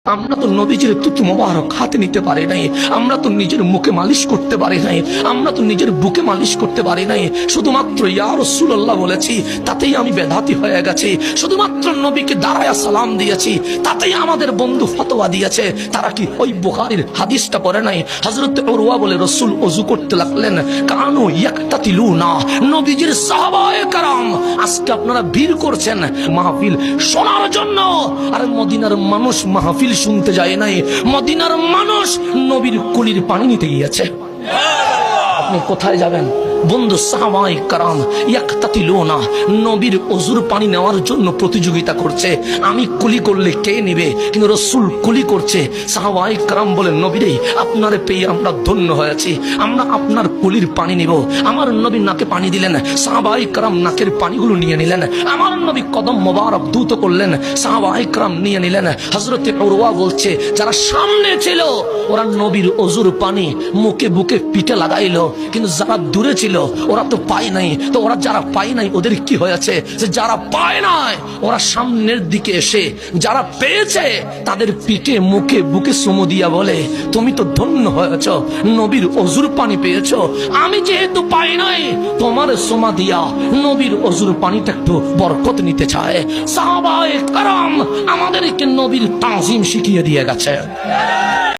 আমরা তো নবীজির তুতু মোবারক হাতে নিতে পারি নাই, আমরা তো নিজের মুখে মালিশ করতে পারি নাই, আমরা তো নিজের বুকে মালিশ করতে পারি নাই। শুধুমাত্র ইয়া রাসূলুল্লাহ বলেছি, তাতেই আমি বেদাতি হয়ে গেছি। শুধুমাত্র নবীকে দাঁড়ায়া সালাম দিয়েছি, তাতেই আমাদের বন্ধু ফতোয়া দিয়েছে। তারা কি ওই বুখারীর হাদিসটা পড়ে নাই? হযরত উরওয়া বলে, রাসূল ওযু করতে লাগলেন, কানু ইয়াকতাতিলুনা, নবীজির সাহাবায়ে কেরাম আজকে আপনারা ভিড় করছেন মাহফিল শোনার জন্য। আর মদিনার মানুষ মাহফিল শুনতে যায় নাই, মদিনার মানুষ নবীর কুলির পানি নিতে গিয়েছে। আপনি কোথায় যাবেন বন্ধু? সাহাবায়ে কেরাম ইয়াকতাতিলুনা, নবীর ওযুর পানি নেওয়ার জন্য প্রতিযোগিতা করছে। আমি কুলি করলে কে নেবে? কিন্তু রাসূল কুলি করছে। সাহাবায়ে কেরাম বলেন, নবীরে আপনারে পেয়ে আমরা ধন্য হয়েছি, আমরা আপনার কুলির পানি নিব। আমার নবী নাকে পানি দিলেন, সাহাবায়ে কেরাম নাকের পানিগুলো নিয়ে নিলেন। আমার নবী কদম মোবারক দ্রুত করলেন, সাহাবায়ে কেরাম নিয়ে নিলেন। হযরত উরওয়া বলছে, যারা সামনে ছিল ওরা নবীর ওযুর পানি মুখে বুকে পিঠে লাগাইলো, কিন্তু যারা দূরে ছিল ওরা তো পায় নাই। তো ওরা যারা পায় নাই ওদের কি হয়েছে? যে যারা পায় নাই ওরা সামনের দিকে এসে যারা পেয়েছে তাদের পিঠে মুখে বুকে চুমু দিয়া বলে, তুমি তো ধন্য হয়েছ, নবীর ওযুর পানি পেয়েছো। আমি যেহেতু পাই নাই, তোমার চুমা দিয়া নবীর ওযুর পানিটা একটু বরকত নিতে চায়। সাহাবায়ে কেরাম আমাদেরকে নবীর তাজিম শিখিয়ে দিয়ে গেছে।